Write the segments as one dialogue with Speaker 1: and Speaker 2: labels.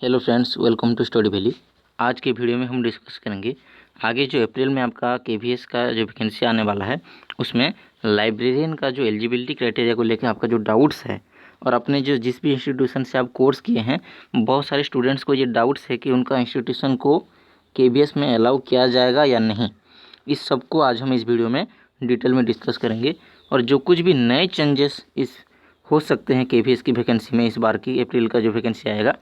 Speaker 1: Hello friends, welcome to study valley. आज के video में हम डिस्कस करेंगे आगे जो अप्रैल में आपका केवीएस का जो वैकेंसी आने वाला है उसमें लाइब्रेरियन का जो एलिजिबिलिटी क्राइटेरिया को लेकर आपका जो डाउट्स है और अपने जो जिस भी इंस्टीट्यूशन से आप कोर्स किए हैं, बहुत सारे स्टूडेंट्स को ये डाउट्स है कि उनका इंस्टीट्यूशन को केवीएस में अलाउ किया जाएगा या नहीं। इस सब को आज हम इस वीडियो में डिटेल में डिस्कस करेंगे और जो कुछ भी नए चेंजेस इस हो सकते हैं केवीएस की वैकेंसी में, इस बार की अप्रैल का जो वैकेंसी आएगा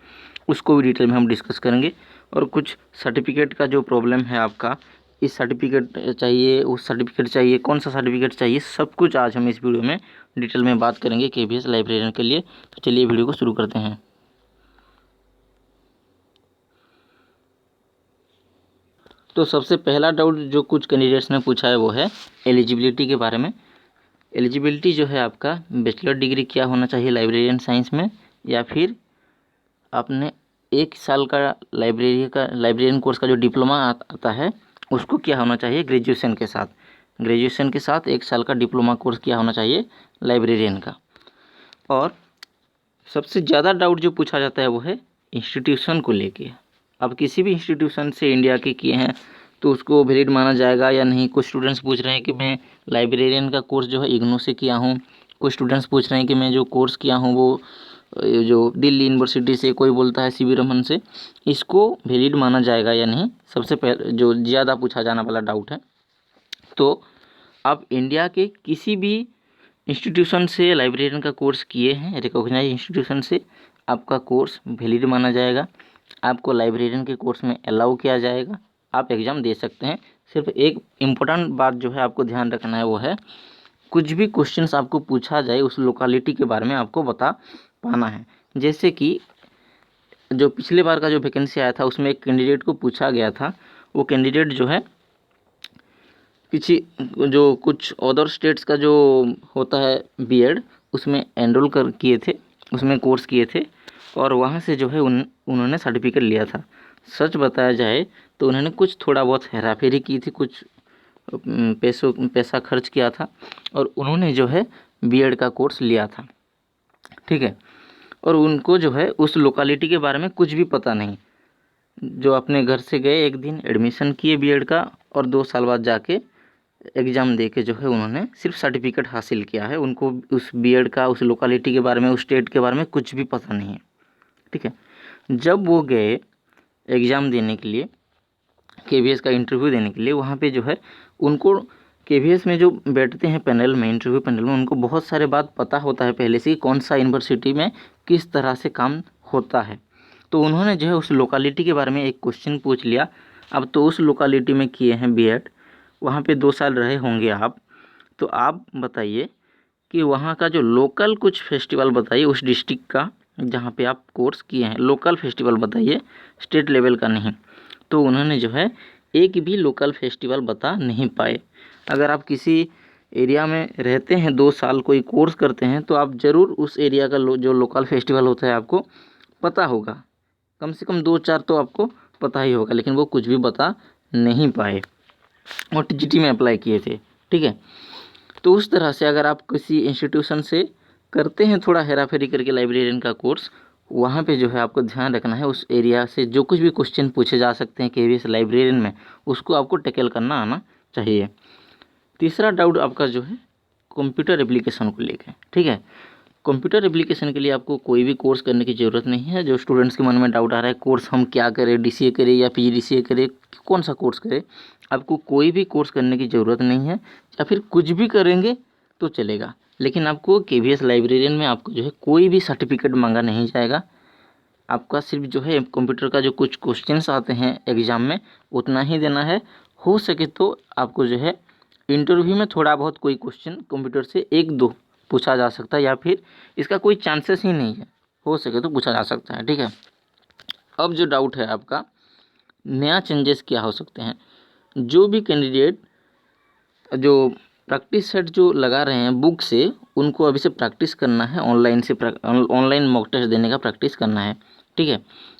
Speaker 1: उसको भी डिटेल में हम डिस्कस करेंगे। और कुछ सर्टिफिकेट का जो प्रॉब्लम है आपका, इस सर्टिफिकेट चाहिए, उस सर्टिफिकेट चाहिए, कौन सा सर्टिफिकेट चाहिए, सब कुछ आज हम इस वीडियो में डिटेल में बात करेंगे केवीएस लाइब्रेरियन के लिए। तो चलिए वीडियो को शुरू करते हैं। तो सबसे पहला डाउट जो कुछ कैंडिडेट्स ने पूछा है वो है एलिजिबिलिटी के बारे में। एलिजिबिलिटी जो है आपका बैचलर डिग्री क्या होना चाहिए लाइब्रेरियन साइंस में, या फिर आपने 1 साल का लाइब्रेरियन कोर्स का जो डिप्लोमा आता है उसको क्या होना चाहिए ग्रेजुएशन के साथ। 1 साल का डिप्लोमा कोर्स क्या होना चाहिए लाइब्रेरियन का। और सबसे ज़्यादा डाउट जो पूछा जाता है वो है इंस्टीट्यूशन को लेके। अब किसी भी इंस्टीट्यूशन से इंडिया के किए हैं तो उसको वैलिड माना जाएगा या नहीं। कुछ स्टूडेंट्स पूछ रहे हैं कि मैं लाइब्रेरियन का कोर्स जो है इग्नू से किया हूँ, कुछ स्टूडेंट्स पूछ रहे हैं कि मैं जो कोर्स किया हूँ वो जो दिल्ली यूनिवर्सिटी से, कोई बोलता है सीवी रमन से, इसको वैलिड माना जाएगा या नहीं। सबसे पहले जो ज़्यादा पूछा जाने वाला डाउट है, तो आप इंडिया के किसी भी इंस्टीट्यूशन से लाइब्रेरियन का कोर्स किए हैं, रिकॉग्नाइज इंस्टीट्यूशन से, आपका कोर्स वैलिड माना जाएगा, आपको लाइब्रेरियन के कोर्स में अलाउ किया जाएगा, आप एग्ज़ाम दे सकते हैं। सिर्फ एक इम्पोर्टेंट बात जो है आपको ध्यान रखना है वो है कुछ भी क्वेश्चंस आपको पूछा जाए उस लोकेलिटी के बारे में आपको बता पाना है। जैसे कि जो पिछले बार का जो वैकेंसी आया था उसमें एक कैंडिडेट को पूछा गया था, वो कैंडिडेट जो है पीछे जो कुछ अदर स्टेट्स का जो होता है बीएड, उसमें एनरोल कर किए थे, उसमें कोर्स किए थे और वहाँ से जो है उन्होंने सर्टिफिकेट लिया था। सच बताया जाए तो उन्होंने कुछ थोड़ा बहुत हेराफेरी की थी, कुछ पैसा खर्च किया था और उन्होंने जो है बीएड का कोर्स लिया था, ठीक है। और उनको जो है उस लोकेलिटी के बारे में कुछ भी पता नहीं। जो अपने घर से गए, एक दिन एडमिशन किए बीएड का और 2 साल बाद जाके एग्ज़ाम दे के जो है उन्होंने सिर्फ सर्टिफिकेट हासिल किया है। उनको उस बीएड का, उस लोकेलिटी के बारे में, उस स्टेट के बारे में कुछ भी पता नहीं है, ठीक है। जब वो गए एग्ज़ाम देने के लिए, केवीएस का इंटरव्यू देने के लिए, वहाँ पे जो है उनको केवीएस में जो बैठते हैं पैनल में, इंटरव्यू पैनल में, उनको बहुत सारे बात पता होता है पहले से कि कौन सा यूनिवर्सिटी में किस तरह से काम होता है। तो उन्होंने जो है उस लोकेलिटी के बारे में एक क्वेश्चन पूछ लिया। अब तो उस लोकेलिटी में किए हैं बीएड, वहाँ पे 2 साल रहे होंगे आप, तो आप बताइए कि वहाँ का जो लोकल कुछ फेस्टिवल बताइए उस डिस्ट्रिक्ट का जहाँ पे आप कोर्स किए हैं, लोकल फेस्टिवल बताइए, स्टेट लेवल का नहीं। तो उन्होंने जो है एक भी लोकल फेस्टिवल बता नहीं पाए। अगर आप किसी एरिया में रहते हैं, 2 साल कोई कोर्स करते हैं, तो आप ज़रूर उस एरिया का जो लोकल फेस्टिवल होता है आपको पता होगा, कम से कम 2-4 तो आपको पता ही होगा, लेकिन वो कुछ भी बता नहीं पाए और टीजीटी में अप्लाई किए थे, ठीक है। तो उस तरह से अगर आप किसी इंस्टीट्यूशन से करते हैं थोड़ा हेरा फेरी करके लाइब्रेरियन का कोर्स, वहाँ पे जो है आपको ध्यान रखना है उस एरिया से जो कुछ भी क्वेश्चन पूछे जा सकते हैं केवीएस लाइब्रेरियन में, उसको आपको टैकल करना आना चाहिए। तीसरा डाउट आपका जो है कंप्यूटर एप्लीकेशन को लेकर, ठीक है। कंप्यूटर एप्लीकेशन के लिए आपको कोई भी कोर्स करने की ज़रूरत नहीं है। जो स्टूडेंट्स के मन में डाउट आ रहा है कोर्स हम क्या करें, डीसीए करें या पीजीडीसीए करें, कौन सा कोर्स करें, आपको कोई भी कोर्स करने की ज़रूरत नहीं है, या फिर कुछ भी करेंगे तो चलेगा, लेकिन आपको केवीएस लाइब्रेरियन में आपको जो है कोई भी सर्टिफिकेट मांगा नहीं जाएगा। आपका सिर्फ जो है कंप्यूटर का जो कुछ क्वेश्चंस आते हैं एग्ज़ाम में उतना ही देना है। हो सके तो आपको जो है इंटरव्यू में थोड़ा बहुत कोई क्वेश्चन कंप्यूटर से 1-2 पूछा जा सकता है, या फिर इसका कोई चांसेस ही नहीं है, हो सके तो पूछा जा सकता है, ठीक है। अब जो डाउट है आपका, नया चेंजेस क्या हो सकते हैं। जो भी कैंडिडेट जो प्रैक्टिस सेट जो लगा रहे हैं बुक से, उनको अभी से प्रैक्टिस करना है, ऑनलाइन मॉक टेस्ट देने का प्रैक्टिस करना है, ठीक है।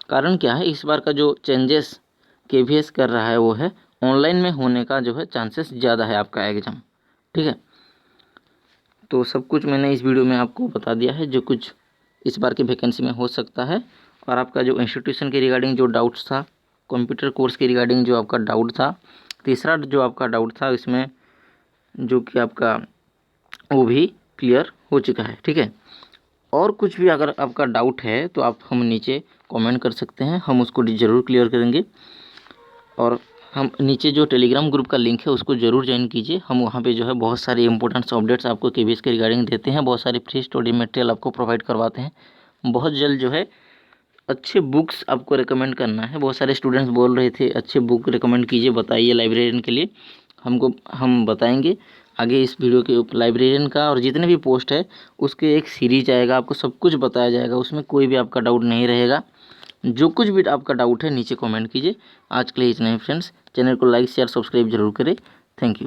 Speaker 1: कारण क्या है, इस बार का जो चेंजेस केवीएस कर रहा है वो है ऑनलाइन में होने का जो है चांसेस ज़्यादा है आपका एग्ज़ाम, ठीक है। तो सब कुछ मैंने इस वीडियो में आपको बता दिया है जो कुछ इस बार की वैकेंसी में हो सकता है। और आपका जो इंस्टीट्यूशन के रिगार्डिंग जो डाउट्स था, कंप्यूटर कोर्स के रिगार्डिंग जो आपका डाउट था, तीसरा जो आपका डाउट था इसमें जो कि आपका वो भी क्लियर हो चुका है। ठीक है, और कुछ भी अगर आपका डाउट है तो आप हम नीचे कमेंट कर सकते हैं, हम उसको ज़रूर क्लियर करेंगे। और हम नीचे जो टेलीग्राम ग्रुप का लिंक है उसको ज़रूर ज्वाइन कीजिए। हम वहाँ पे जो है बहुत सारी इंपॉर्टेंट अपडेट्स आपको केबीएस के रिगार्डिंग देते हैं, बहुत सारी फ्री स्टडी मटेरियल आपको प्रोवाइड करवाते हैं। बहुत जल्द जो है अच्छे बुक्स आपको रिकमेंड करना है। बहुत सारे स्टूडेंट्स बोल रहे थे अच्छे बुक रिकमेंड कीजिए, बताइए लाइब्रेरियन के लिए। हम बताएंगे आगे इस वीडियो के लाइब्रेरियन का, और जितने भी पोस्ट है उसके एक सीरीज आएगा, आपको सब कुछ बताया जाएगा, उसमें कोई भी आपका डाउट नहीं रहेगा। जो कुछ भी आपका डाउट है नीचे कमेंट कीजिए। आज के लिए इतना ही फ्रेंड्स, चैनल को लाइक शेयर सब्सक्राइब जरूर करें। Thank you.